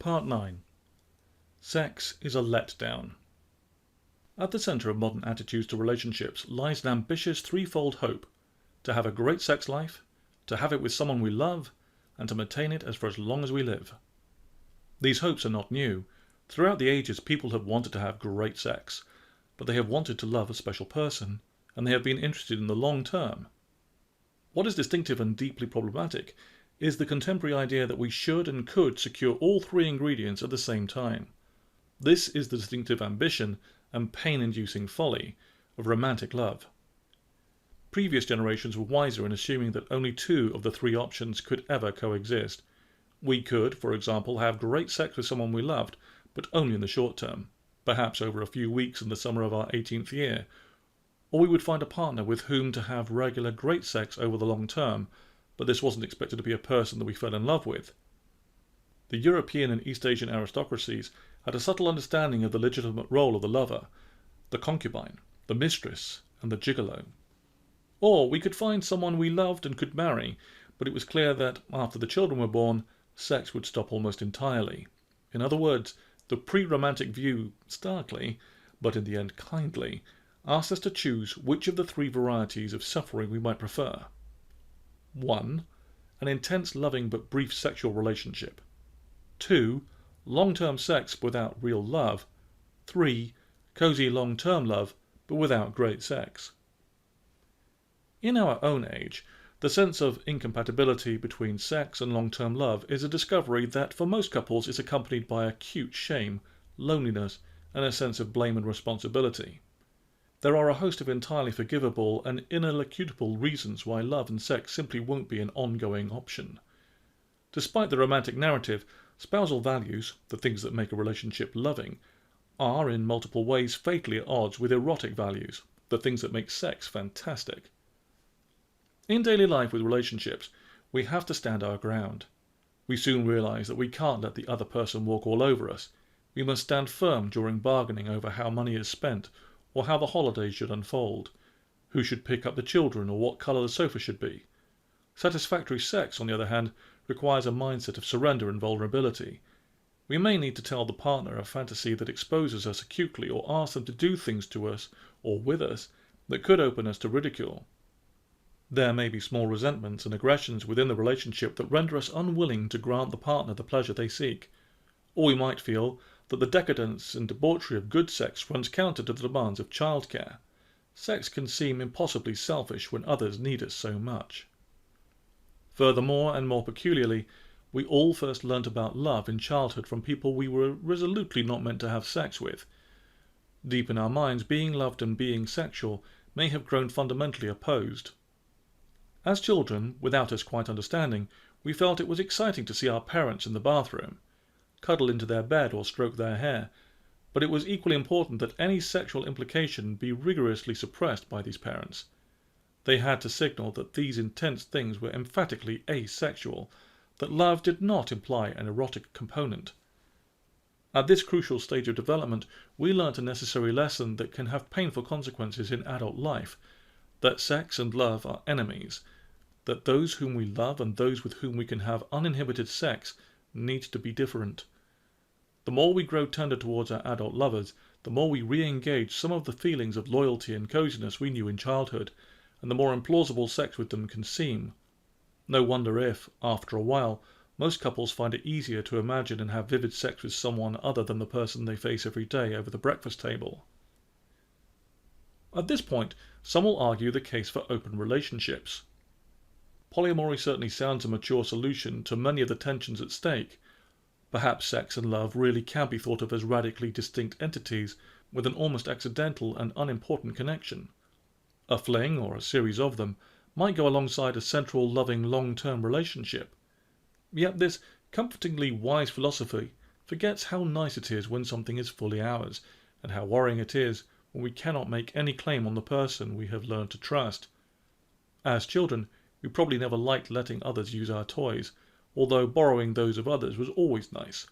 Part 9. Sex is a letdown. At the centre of modern attitudes to relationships lies an ambitious threefold hope: to have a great sex life, to have it with someone we love, and to maintain it for as long as we live. These hopes are not new. Throughout the ages, people have wanted to have great sex, but they have wanted to love a special person, and they have been interested in the long term. What is distinctive and deeply problematic is the contemporary idea that we should and could secure all three ingredients at the same time. This is the distinctive ambition and pain-inducing folly of romantic love. Previous generations were wiser in assuming that only two of the three options could ever coexist. We could, for example, have great sex with someone we loved, but only in the short term, perhaps over a few weeks in the summer of our 18th year, or we would find a partner with whom to have regular great sex over the long term, but this wasn't expected to be a person that we fell in love with. The European and East Asian aristocracies had a subtle understanding of the legitimate role of the lover, the concubine, the mistress, and the gigolo. Or we could find someone we loved and could marry, but it was clear that, after the children were born, sex would stop almost entirely. In other words, the pre-romantic view starkly, but in the end kindly, asked us to choose which of the three varieties of suffering we might prefer. 1. An intense, loving but brief sexual relationship. 2. Long-term sex without real love. 3. Cozy long-term love but without great sex. In our own age, the sense of incompatibility between sex and long-term love is a discovery that for most couples is accompanied by acute shame, loneliness, and a sense of blame and responsibility. There are a host of entirely forgivable and inelucutable reasons why love and sex simply won't be an ongoing option. Despite the romantic narrative, spousal values, the things that make a relationship loving, are in multiple ways fatally at odds with erotic values, the things that make sex fantastic. In daily life with relationships, we have to stand our ground. We soon realize that we can't let the other person walk all over us. We must stand firm during bargaining over how money is spent, or how the holidays should unfold, who should pick up the children, or what colour the sofa should be. Satisfactory sex, on the other hand, requires a mindset of surrender and vulnerability. We may need to tell the partner a fantasy that exposes us acutely, or ask them to do things to us, or with us, that could open us to ridicule. There may be small resentments and aggressions within the relationship that render us unwilling to grant the partner the pleasure they seek. Or we might feel that the decadence and debauchery of good sex runs counter to the demands of childcare. Sex can seem impossibly selfish when others need it so much. Furthermore, and more peculiarly, we all first learnt about love in childhood from people we were resolutely not meant to have sex with. Deep in our minds, being loved and being sexual may have grown fundamentally opposed. As children, without us quite understanding, we felt it was exciting to see our parents in the bathroom, cuddle into their bed or stroke their hair, but it was equally important that any sexual implication be rigorously suppressed by these parents. They had to signal that these intense things were emphatically asexual, that love did not imply an erotic component. At this crucial stage of development, we learnt a necessary lesson that can have painful consequences in adult life, that sex and love are enemies, that those whom we love and those with whom we can have uninhibited sex need to be different. The more we grow tender towards our adult lovers, the more we re-engage some of the feelings of loyalty and coziness we knew in childhood, and the more implausible sex with them can seem. No wonder if, after a while, most couples find it easier to imagine and have vivid sex with someone other than the person they face every day over the breakfast table. At this point, some will argue the case for open relationships. Polyamory certainly sounds a mature solution to many of the tensions at stake. Perhaps sex and love really can be thought of as radically distinct entities with an almost accidental and unimportant connection. A fling, or a series of them, might go alongside a central, loving, long-term relationship. Yet this comfortingly wise philosophy forgets how nice it is when something is fully ours, and how worrying it is when we cannot make any claim on the person we have learned to trust. As children, we probably never liked letting others use our toys, although borrowing those of others was always nice.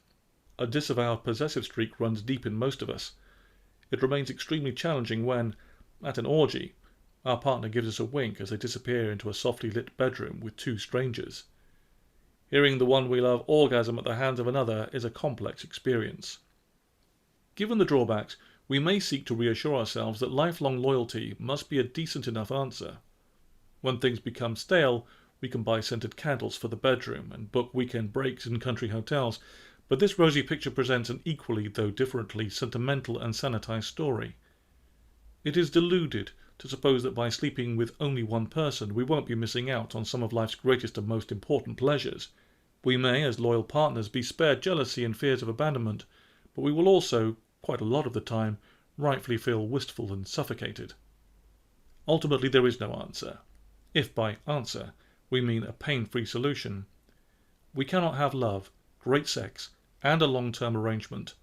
A disavowed possessive streak runs deep in most of us. It remains extremely challenging when, at an orgy, our partner gives us a wink as they disappear into a softly lit bedroom with two strangers. Hearing the one we love orgasm at the hands of another is a complex experience. Given the drawbacks, we may seek to reassure ourselves that lifelong loyalty must be a decent enough answer. When things become stale, we can buy scented candles for the bedroom and book weekend breaks in country hotels, but this rosy picture presents an equally, though differently, sentimental and sanitized story. It is deluded to suppose that by sleeping with only one person we won't be missing out on some of life's greatest and most important pleasures. We may, as loyal partners, be spared jealousy and fears of abandonment, but we will also, quite a lot of the time, rightfully feel wistful and suffocated. Ultimately, there is no answer, if by answer we mean a pain-free solution. We cannot have love, great sex, and a long-term arrangement.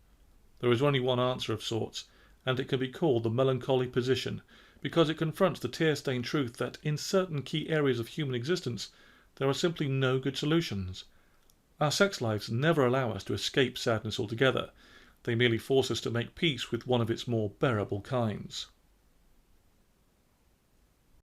There is only one answer of sorts, and it can be called the melancholy position, because it confronts the tear-stained truth that in certain key areas of human existence there are simply no good solutions. Our sex lives never allow us to escape sadness altogether. They merely force us to make peace with one of its more bearable kinds.